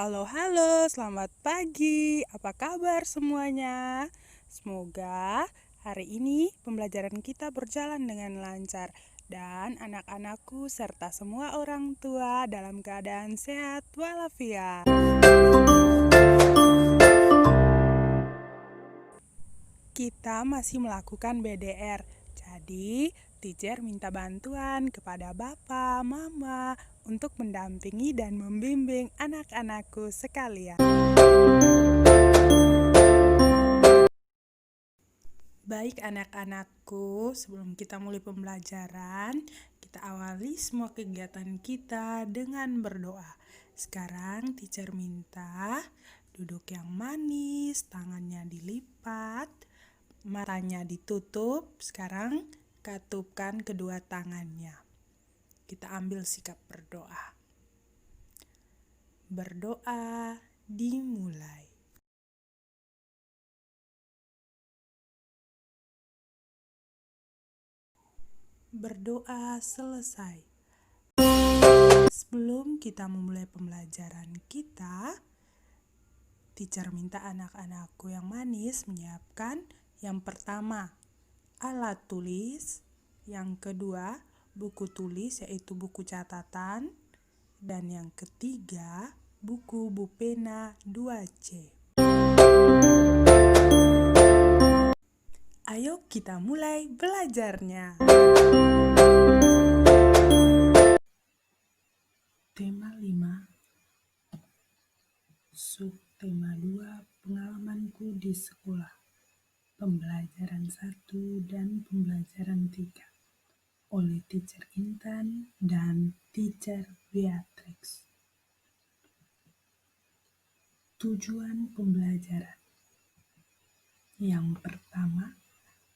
Halo, selamat pagi. Apa kabar semuanya? Semoga hari ini pembelajaran kita berjalan dengan lancar dan anak-anakku serta semua orang tua dalam keadaan sehat walafiat. Kita masih melakukan BDR. Jadi, teacher minta bantuan kepada Bapak, Mama untuk mendampingi dan membimbing anak-anakku sekalian. Baik anak-anakku, sebelum kita mulai pembelajaran, kita awali semua kegiatan kita dengan berdoa. Sekarang teacher minta duduk yang manis, tangannya dilipat, matanya ditutup. Sekarang katupkan kedua tangannya. Kita ambil sikap berdoa. Berdoa dimulai. Berdoa selesai. Sebelum kita memulai pembelajaran kita, teacher minta anak-anakku yang manis menyiapkan yang pertama, alat tulis, yang kedua, buku tulis yaitu buku catatan, dan yang ketiga, buku pena 2C. Ayo kita mulai belajarnya. Tema 5, subtema 2, pengalamanku di sekolah. Pembelajaran 1 dan pembelajaran 3 oleh teacher Intan dan teacher Beatrix. Tujuan pembelajaran. Yang pertama,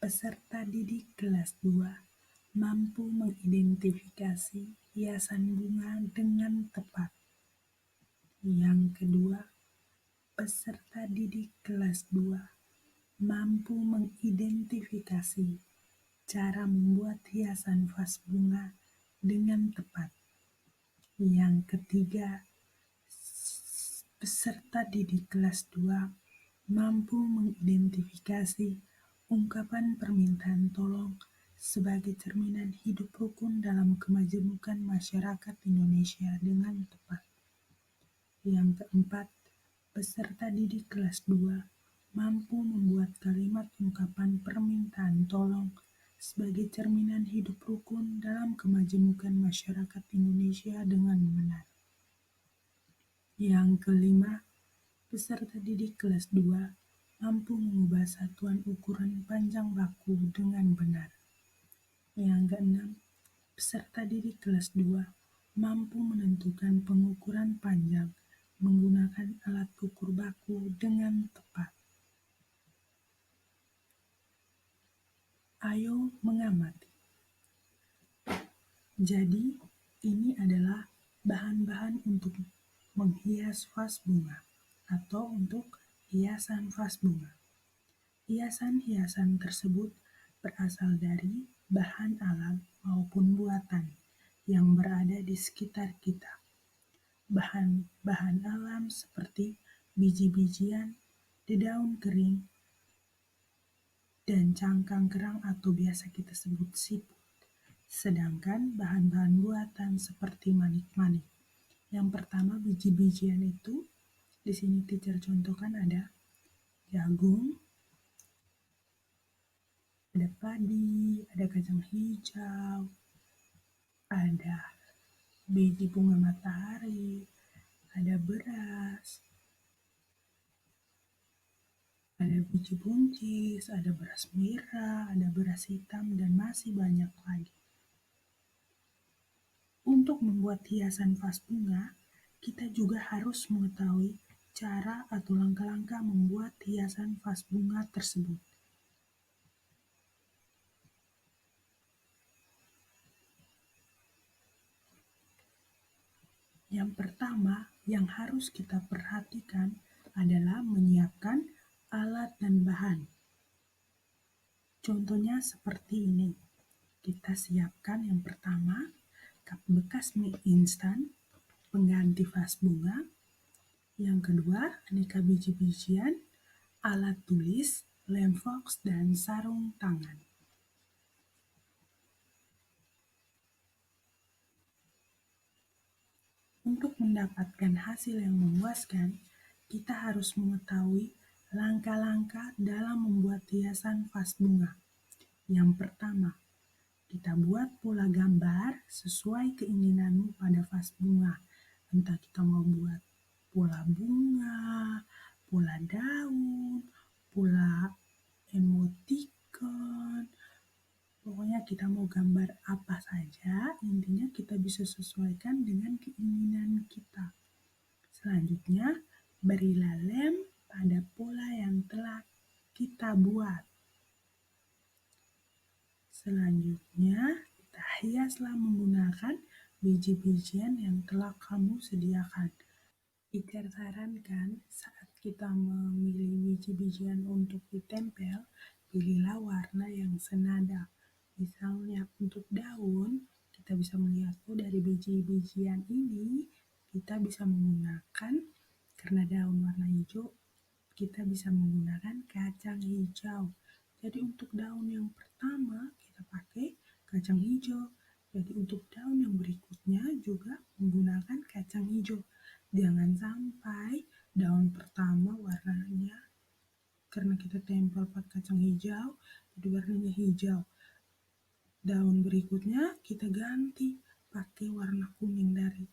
peserta didik kelas 2 mampu mengidentifikasi hiasan bunga dengan tepat. Yang kedua, peserta didik kelas 2 mampu mengidentifikasi cara membuat hiasan vas bunga dengan tepat. Yang ketiga, peserta didik kelas 2 mampu mengidentifikasi ungkapan permintaan tolong sebagai cerminan hidup rukun dalam kemajemukan masyarakat Indonesia dengan tepat. Yang keempat, peserta didik kelas 2 mampu membuat kalimat ungkapan permintaan tolong sebagai cerminan hidup rukun dalam kemajemukan masyarakat Indonesia dengan benar. Yang kelima, peserta didik kelas 2 mampu mengubah satuan ukuran panjang baku dengan benar. Yang keenam, peserta didik kelas 2 mampu menentukan pengukuran panjang menggunakan alat ukur baku dengan tepat. Ayo mengamati. Jadi, ini adalah bahan-bahan untuk menghias vas bunga atau untuk hiasan vas bunga. Hiasan-hiasan tersebut berasal dari bahan alam maupun buatan yang berada di sekitar kita. Bahan-bahan alam seperti biji-bijian, dedaun kering, dan cangkang kerang atau biasa kita sebut siput. Sedangkan bahan-bahan buatan seperti manik-manik. Yang pertama biji-bijian itu, di sini teacher contohkan ada jagung, ada padi, ada kacang hijau, ada biji bunga matahari, ada beras, ada biji buncis, ada beras merah, ada beras hitam, dan masih banyak lagi. Untuk membuat hiasan vas bunga, kita juga harus mengetahui cara atau langkah-langkah membuat hiasan vas bunga tersebut. Yang pertama yang harus kita perhatikan adalah menyiapkan alat dan bahan. Contohnya seperti ini. Kita siapkan yang pertama, cup bekas mie instan, pengganti vas bunga, Yang kedua, aneka biji-bijian, alat tulis, lem fox, dan sarung tangan. Untuk mendapatkan hasil yang memuaskan, kita harus mengetahui langkah-langkah dalam membuat hiasan vas bunga. Yang pertama, kita buat pola gambar sesuai keinginanmu pada vas bunga. Entah kita mau buat pola bunga, pola daun, pola emoticon, pokoknya kita mau gambar apa saja, intinya kita bisa sesuaikan dengan keinginan kita. Selanjutnya, berilah lem pada pola yang telah kita buat. Selanjutnya, kita hiaslah menggunakan biji-bijian yang telah kamu sediakan. Iker sarankan saat kita memilih biji-bijian untuk ditempel, pilihlah warna yang senada. Misalnya untuk daun, kita bisa melihat dari biji-bijian ini kita bisa menggunakan, karena daun warna hijau, kita bisa menggunakan kacang hijau. Jadi untuk daun yang pertama kita pakai kacang hijau. Jadi untuk daun yang berikutnya juga menggunakan kacang hijau. Jangan sampai daun pertama warnanya, karena kita tempel pakai kacang hijau, jadi warnanya hijau. Daun berikutnya kita ganti pakai warna kuning dari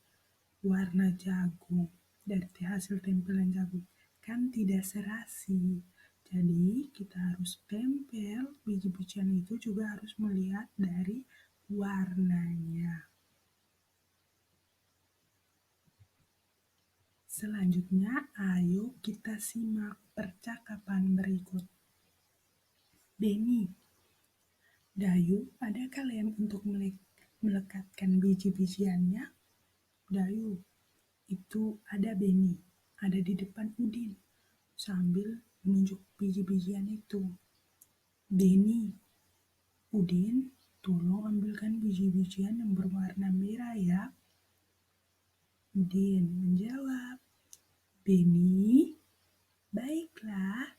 warna jagung, dari hasil tempelan jagung. Kan tidak serasi. Jadi kita harus tempel biji-bijian itu juga harus melihat dari warnanya. Selanjutnya, ayo kita simak percakapan berikut. Beni, Dayu, adakah lem untuk melekatkan biji-bijiannya? Dayu, itu ada Beni, ada di depan Udin, sambil menunjuk biji-bijian itu. Beni, Udin, tolong ambilkan biji-bijian yang berwarna merah ya. Udin menjawab, Beni, baiklah,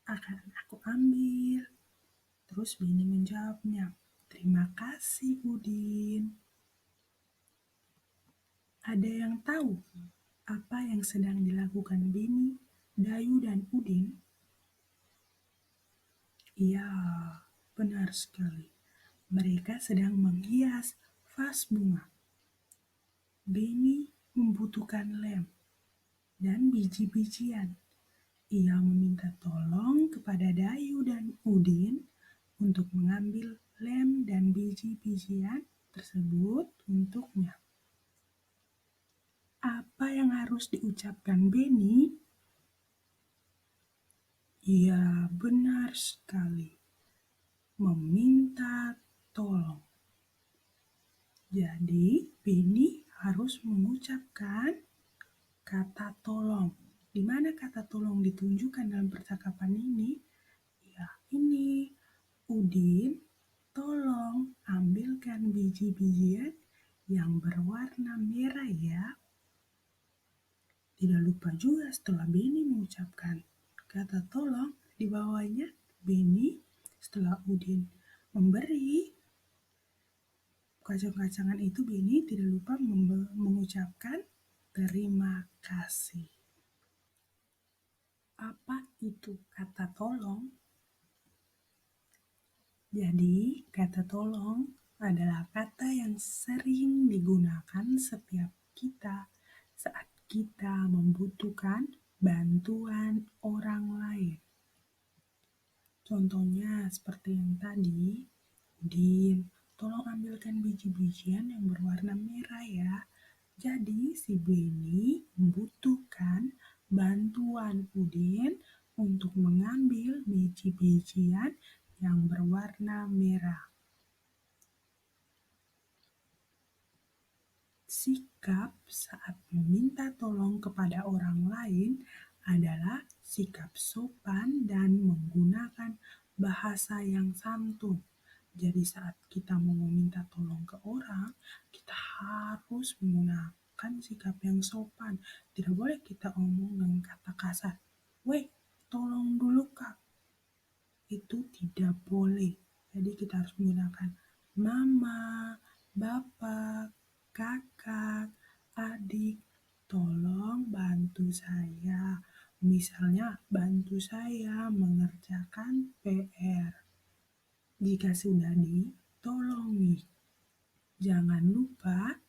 akan aku ambil. Terus Beni menjawabnya, terima kasih Udin. Ada yang tahu apa yang sedang dilakukan Beni, Dayu, dan Udin? Iya, benar sekali. Mereka sedang menghias vas bunga. Beni membutuhkan lem dan biji-bijian. Ia meminta tolong kepada Dayu dan Udin untuk mengambil lem dan biji-bijian tersebut untuknya. Apa yang harus diucapkan Beni? Iya, benar sekali. Meminta tolong. Jadi, Beni harus mengucapkan kata tolong. Di mana kata tolong ditunjukkan dalam percakapan ini? Ya, ini. Udin, tolong ambilkan biji-bijian yang berwarna merah ya. Tidak lupa juga setelah Beni mengucapkan kata tolong, di bawahnya Beni setelah Udin memberi kacang-kacangan itu, Beni tidak lupa mengucapkan terima kasih. Apa itu kata tolong? Jadi, kata tolong adalah kata yang sering digunakan setiap kita saat kita membutuhkan bantuan orang lain. Contohnya seperti yang tadi, Udin, tolong ambilkan biji-bijian yang berwarna merah ya. Jadi si Beni membutuhkan bantuan Udin untuk mengambil biji-bijian yang berwarna merah. Sikap saat meminta tolong kepada orang lain adalah sikap sopan dan menggunakan bahasa yang santun. Jadi saat kita mau meminta tolong ke orang, kita harus menggunakan menunjukkan sikap yang sopan. Tidak boleh kita omong dengan kata kasar. Weh, tolong dulu kak. Itu tidak boleh. Jadi kita harus menggunakan mama, bapak, kakak, adik. Tolong bantu saya. Misalnya, bantu saya mengerjakan PR. Jika sudah ditolongi, jangan lupa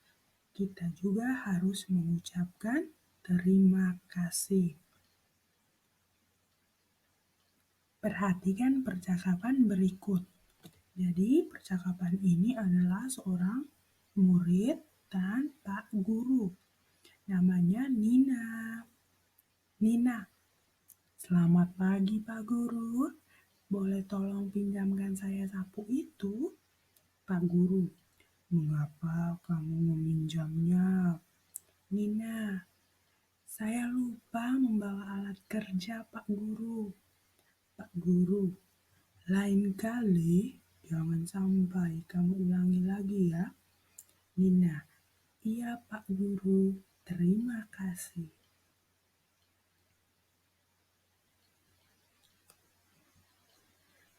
kita juga harus mengucapkan terima kasih. Perhatikan percakapan berikut. Jadi, percakapan ini adalah seorang murid dan Pak Guru. Namanya Nina. Nina, selamat pagi Pak Guru. Boleh tolong pinjamkan saya sapu itu? Pak Guru, mengapa kamu meminjamnya? Nina, saya lupa membawa alat kerja Pak Guru. Pak Guru, lain kali jangan sampai kamu ulangi lagi ya. Nina, iya Pak Guru, terima kasih.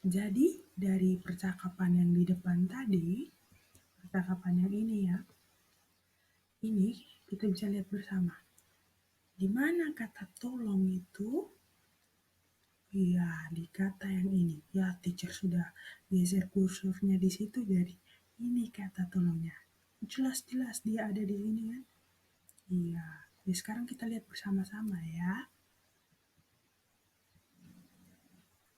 Jadi dari percakapan yang di depan tadi, percakapan yang ini ya, ini kita bisa lihat bersama. Di mana kata tolong itu? Iya, di kata yang ini. Ya, teacher sudah geser kursornya di situ, jadi ini kata tolongnya. Jelas-jelas dia ada di sini kan? Iya. Jadi sekarang kita lihat bersama-sama ya.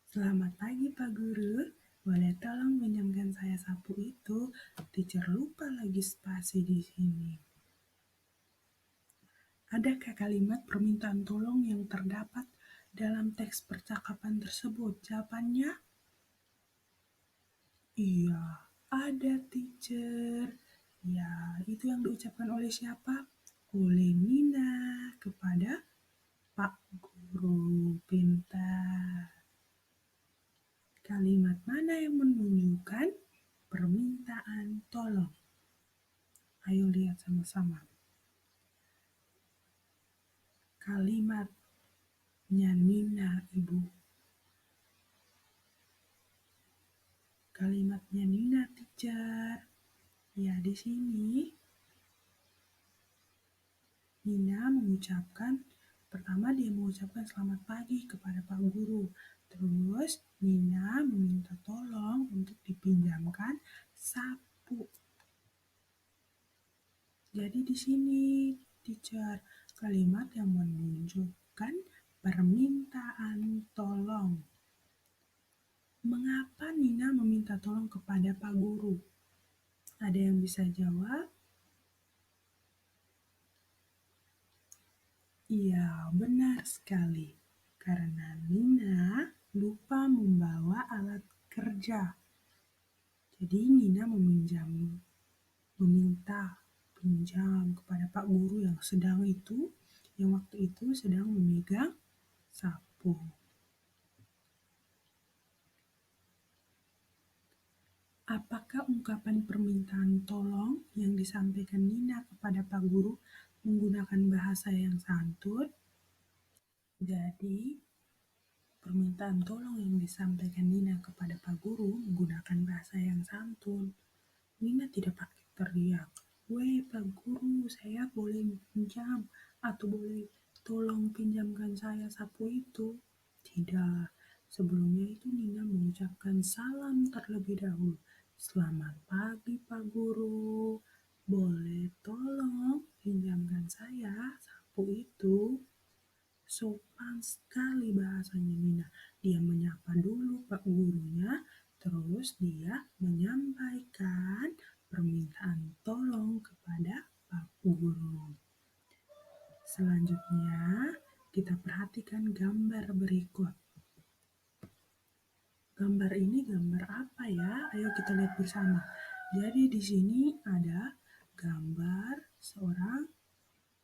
Selamat pagi Pak Guru. Boleh tolong pinjamkan saya sapu itu? Teacher lupa lagi spasi di sini. Adakah kalimat permintaan tolong yang terdapat dalam teks percakapan tersebut? Jawabannya iya, ada teacher. Ya, itu yang diucapkan oleh siapa? Oleh Nina kepada Pak Guru. Pintar. Kalimat mana yang menunjukkan permintaan tolong? Ayo lihat sama-sama. Kalimatnya Nina, Ibu. Kalimatnya Nina, teacher. Ya, di sini Nina mengucapkan, pertama dia mengucapkan selamat pagi kepada Pak Guru. Terus Nina meminta tolong untuk dipinjamkan sapu. Jadi di sini teacher, kalimat yang menunjukkan permintaan tolong. Mengapa Nina meminta tolong kepada Pak Guru? Ada yang bisa jawab? Iya, benar sekali. Karena Nina lupa membawa alat kerja. Jadi Nina meminta pinjam kepada Pak Guru yang waktu itu sedang memegang sapu. Apakah ungkapan permintaan tolong yang disampaikan Nina kepada Pak Guru menggunakan bahasa yang santun? Jadi, permintaan tolong yang disampaikan Nina kepada Pak Guru menggunakan bahasa yang santun. Nina tidak pakai teriak, "Weh Pak Guru, saya boleh pinjam atau boleh tolong pinjamkan saya sapu itu?" Tidak. Sebelumnya itu Nina mengucapkan salam terlebih dahulu. Selamat pagi Pak Guru, boleh tolong pinjamkan saya sapu itu? Sopan sekali bahasanya Nina. Dia menyapa dulu Pak Gurunya, terus dia menyampaikan permintaan tolong kepada Pak Guru. Selanjutnya, kita perhatikan gambar berikut. Gambar ini gambar apa ya? Ayo kita lihat bersama. Jadi di sini ada gambar seorang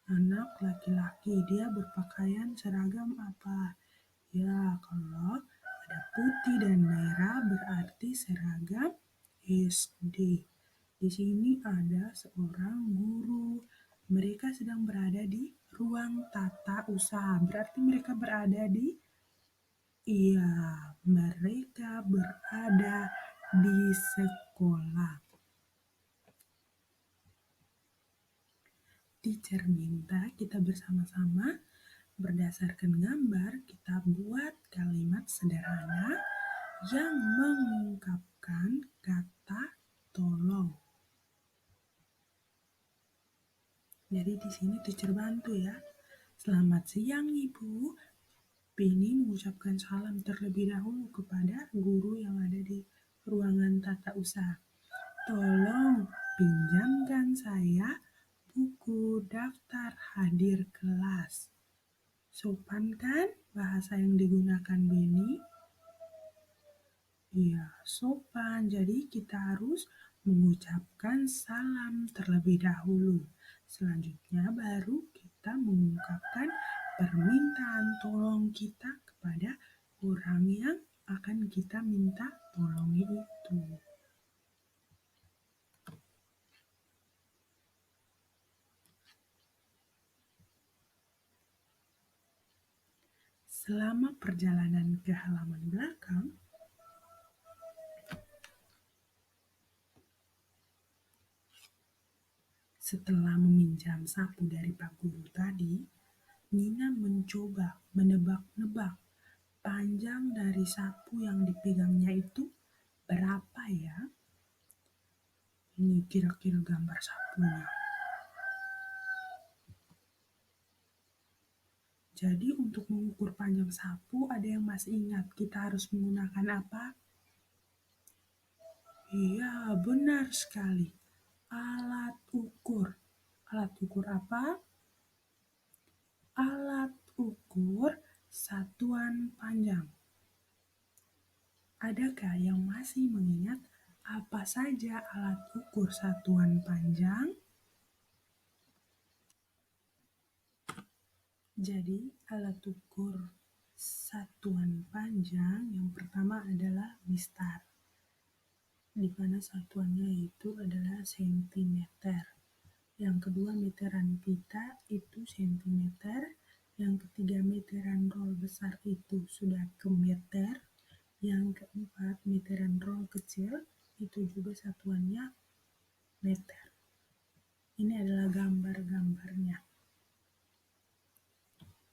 anak laki-laki. Dia berpakaian seragam apa? Ya, kalau ada putih dan merah berarti seragam SD. Di sini ada seorang guru. Mereka sedang berada di ruang tata usaha. Berarti mereka berada di Iya, mereka berada di sekolah. Teacher minta kita bersama-sama berdasarkan gambar kita buat kalimat sederhana yang mengungkapkan kata tolong. Jadi di sini teacher bantu ya. Selamat siang Ibu. Bini mengucapkan salam terlebih dahulu kepada guru yang ada di ruangan tata usaha. Tolong pinjamkan saya buku daftar hadir kelas. Sopan kan bahasa yang digunakan Beni? Iya, sopan. Jadi kita harus mengucapkan salam terlebih dahulu. Selanjutnya baru kita mengungkapkan permintaan tolong kita kepada orang yang akan kita minta tolongi itu. Selama perjalanan ke halaman belakang, setelah meminjam sapu dari Pak Guru tadi, Nina mencoba menebak-nebak panjang dari sapu yang dipegangnya itu berapa ya? Ini kira-kira gambar sapunya. Jadi untuk mengukur panjang sapu ada yang masih ingat kita harus menggunakan apa? Iya, benar sekali. Alat ukur. Alat ukur apa? Alat ukur satuan panjang. Adakah yang masih mengingat apa saja alat ukur satuan panjang? Jadi, alat ukur satuan panjang yang pertama adalah mistar, di mana satuannya itu adalah sentimeter. Yang kedua meteran pita itu sentimeter. Yang ketiga meteran roll besar itu sudah ke meter. Yang keempat meteran roll kecil itu juga satuannya meter. Ini adalah gambar-gambarnya.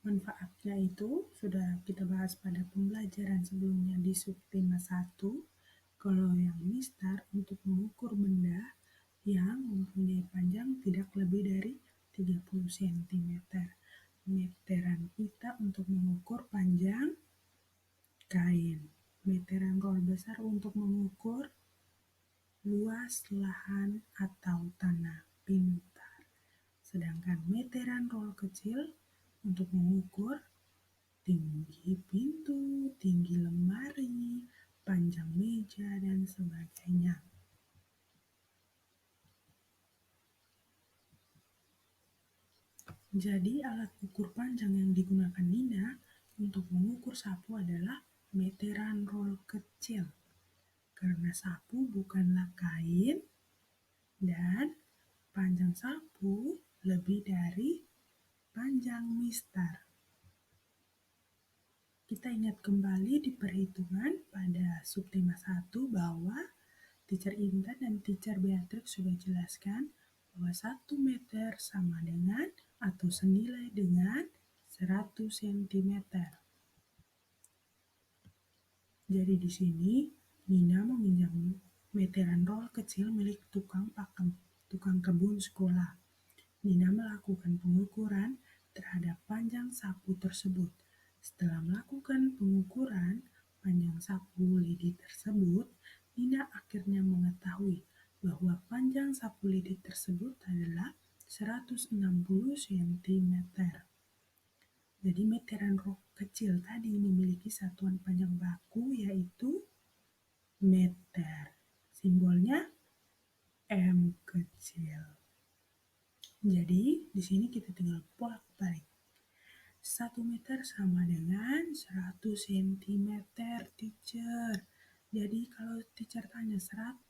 Manfaatnya itu sudah kita bahas pada pembelajaran sebelumnya di subtema 1. Kalau yang mistar untuk mengukur benda yang mempunyai panjang tidak lebih dari 30 cm. Meteran pita untuk mengukur panjang kain. Meteran roll besar untuk mengukur luas lahan atau tanah pintar. Sedangkan meteran roll kecil untuk mengukur tinggi pintu, tinggi lemari, panjang meja, dan sebagainya. Jadi alat ukur panjang yang digunakan Nina untuk mengukur sapu adalah meteran roll kecil. Karena sapu bukanlah kain dan panjang sapu lebih dari panjang mistar. Kita ingat kembali di perhitungan pada subtema 1 bahwa Teacher Intan dan Teacher Beatrix sudah jelaskan bahwa 1 meter sama dengan atau senilai dengan 100 cm. Jadi di sini Nina meminjam meteran roll kecil milik tukang kebun sekolah. Nina melakukan pengukuran terhadap panjang sapu tersebut. Setelah melakukan pengukuran panjang sapu lidi tersebut, Nina akhirnya mengetahui bahwa panjang sapu lidi tersebut adalah 160 cm. Jadi meteran roll kecil tadi memiliki satuan panjang baku yaitu meter. Simbolnya M kecil. Jadi di sini kita tinggal bolak-balik. 1 meter sama dengan 100 cm, teacher. Jadi kalau teacher tanya 100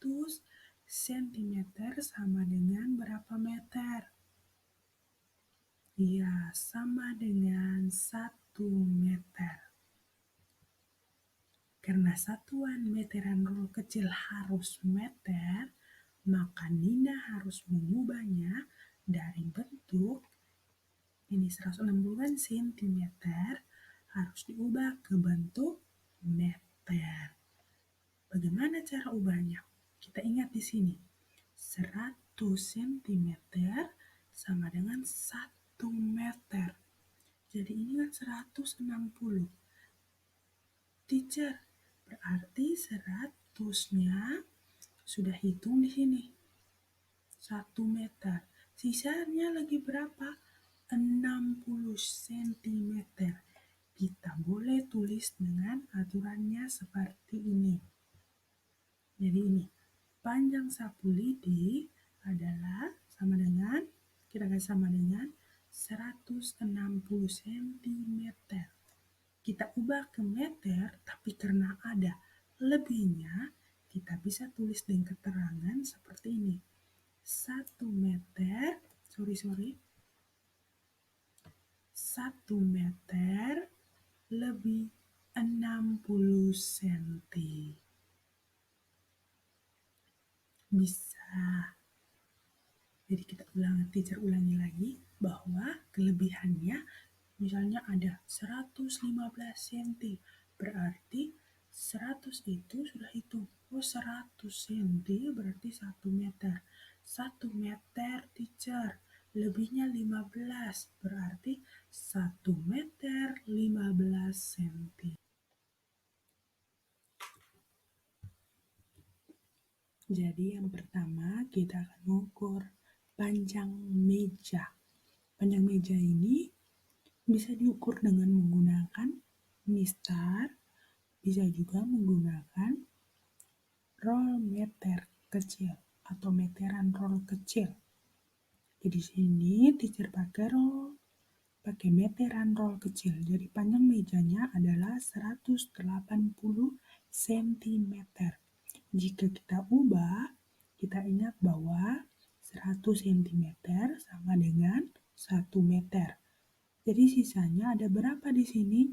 cm sama dengan berapa meter? Ya, sama dengan 1 meter. Karena satuan meteran rol kecil harus meter, maka Nina harus mengubahnya dari bentuk ini 160 sentimeter harus diubah ke bentuk meter. Bagaimana cara ubahnya? Kita ingat di sini, 100 sentimeter sama dengan 1 meter. Jadi ini kan 160. Teacher, berarti 100-nya sudah hitung di sini. 1 meter. Sisanya lagi berapa? 60 sentimeter. Kita boleh tulis dengan aturannya seperti ini. Jadi ini, panjang sapu lidi adalah sama dengan, kita kasih sama dengan 160 sentimeter. Kita ubah ke meter, tapi karena ada lebihnya, kita bisa tulis dengan keterangan seperti ini. 1 meter, 1 meter lebih 60 senti. Bisa. Jadi teacher ulangi lagi bahwa kelebihannya misalnya ada 115 cm, berarti 100 itu sudah hitung. Oh, 100 cm berarti 1 meter. 1 meter teacher, lebihnya 15, berarti 1 meter 15 cm. Jadi yang pertama kita akan mengukur panjang meja. Panjang meja ini bisa diukur dengan menggunakan mistar, bisa juga menggunakan roll meter kecil atau meteran roll kecil. Jadi di sini teacher pakai meteran roll kecil. Jadi panjang mejanya adalah 180 cm. Jika kita ubah, kita ingat bahwa 100 cm sama dengan 1 meter. Jadi sisanya ada berapa di sini?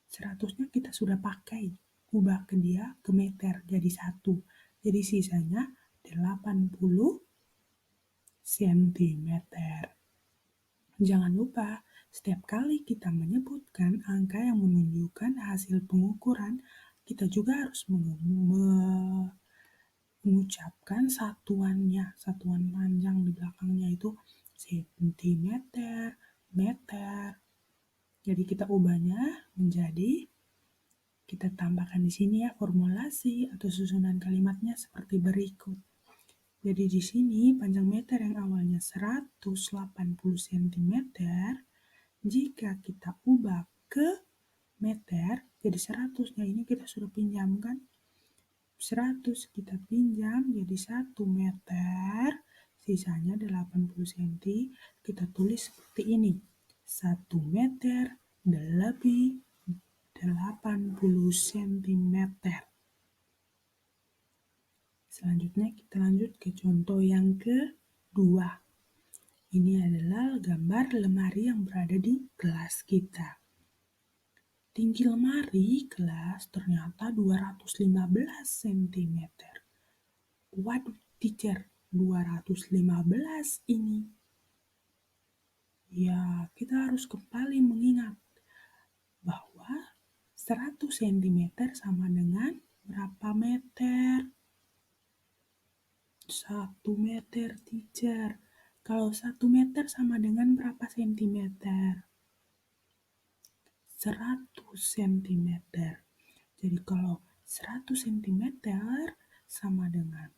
100-nya kita sudah pakai. Ubah ke dia ke meter jadi 1. Jadi sisanya 80 cm. Jangan lupa, setiap kali kita menyebutkan angka yang menunjukkan hasil pengukuran, kita juga harus mengucapkan satuannya, satuan panjang di belakangnya itu sentimeter, meter. Jadi kita ubahnya menjadi, kita tambahkan di sini ya formulasi atau susunan kalimatnya seperti berikut. Jadi di sini panjang meter yang awalnya 180 cm, jika kita ubah ke meter, jadi 100-nya ini kita sudah pinjamkan. 100 kita pinjam jadi 1 meter, sisanya 80 cm, kita tulis seperti ini. 1 meter lebih 80 cm. Selanjutnya kita lanjut ke contoh yang kedua. Ini adalah gambar lemari yang berada di kelas kita. Tinggi lemari kelas ternyata 215 cm. Waduh, teacher, 215 ini. Ya, kita harus kembali mengingat bahwa 100 cm sama dengan berapa meter? 1 meter, teacher. Kalau 1 meter sama dengan berapa sentimeter? 100 cm. Jadi kalau 100 cm sama dengan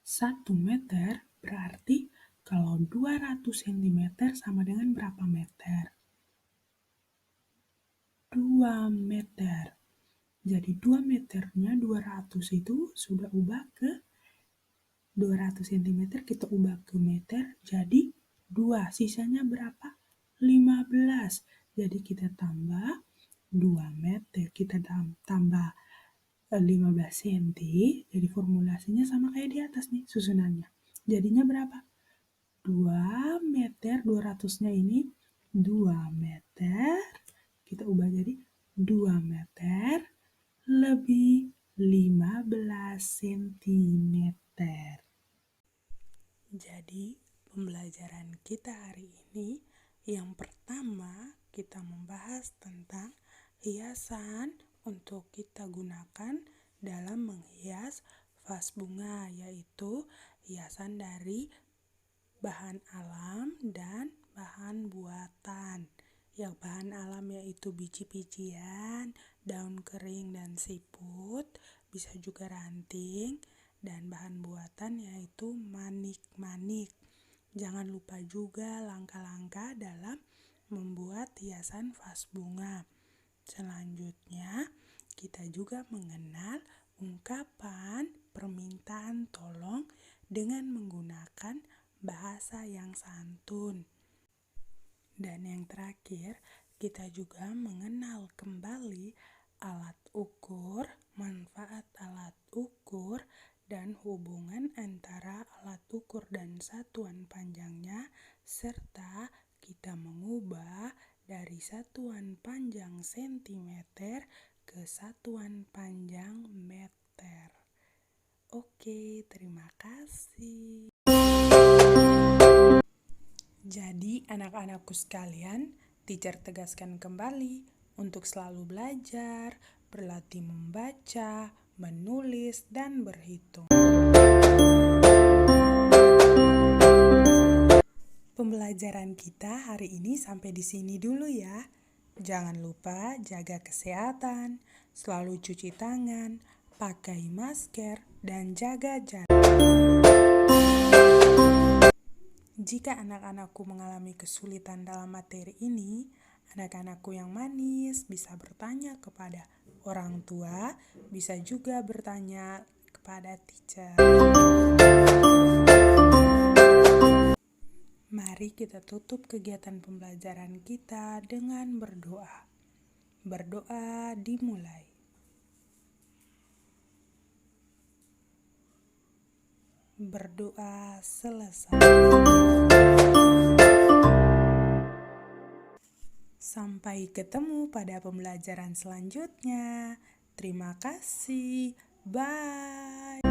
1 meter, berarti kalau 200 cm sama dengan berapa meter? 2 meter. Jadi 2 meternya 200 itu sudah ubah ke 200 cm, kita ubah ke meter, jadi 2. Sisanya berapa? 15. Jadi kita tambah 2 meter, kita tambah 15 cm, jadi formulasinya sama kayak di atas nih susunannya. Jadinya berapa? 2 meter, 200-nya ini 2 meter, kita ubah jadi 2 meter lebih 15 sentimeter. Jadi, pembelajaran kita hari ini yang pertama kita membahas tentang hiasan untuk kita gunakan dalam menghias vas bunga, yaitu hiasan dari bahan alam dan bahan buatan. Yang bahan alam yaitu biji-bijian, daun kering dan siput, bisa juga ranting, dan bahan buatan yaitu manik-manik. Jangan lupa juga langkah-langkah dalam membuat hiasan vas bunga. Selanjutnya, kita juga mengenal ungkapan permintaan tolong dengan menggunakan bahasa yang santun. Dan yang terakhir, kita juga mengenal kembali alat ukur, manfaat alat ukur, dan hubungan antara alat ukur dan satuan panjangnya, serta kita mengubah dari satuan panjang sentimeter ke satuan panjang meter. Oke, terima kasih. Jadi anak-anakku sekalian, teacher tegaskan kembali untuk selalu belajar, berlatih membaca, menulis, dan berhitung. Pembelajaran kita hari ini sampai di sini dulu ya. Jangan lupa jaga kesehatan, selalu cuci tangan, pakai masker, dan jaga jarak. Jika anak-anakku mengalami kesulitan dalam materi ini, anak-anakku yang manis bisa bertanya kepada orang tua, bisa juga bertanya kepada teacher. Mari kita tutup kegiatan pembelajaran kita dengan berdoa. Berdoa dimulai. Berdoa selesai. Sampai ketemu pada pembelajaran selanjutnya. Terima kasih. Bye.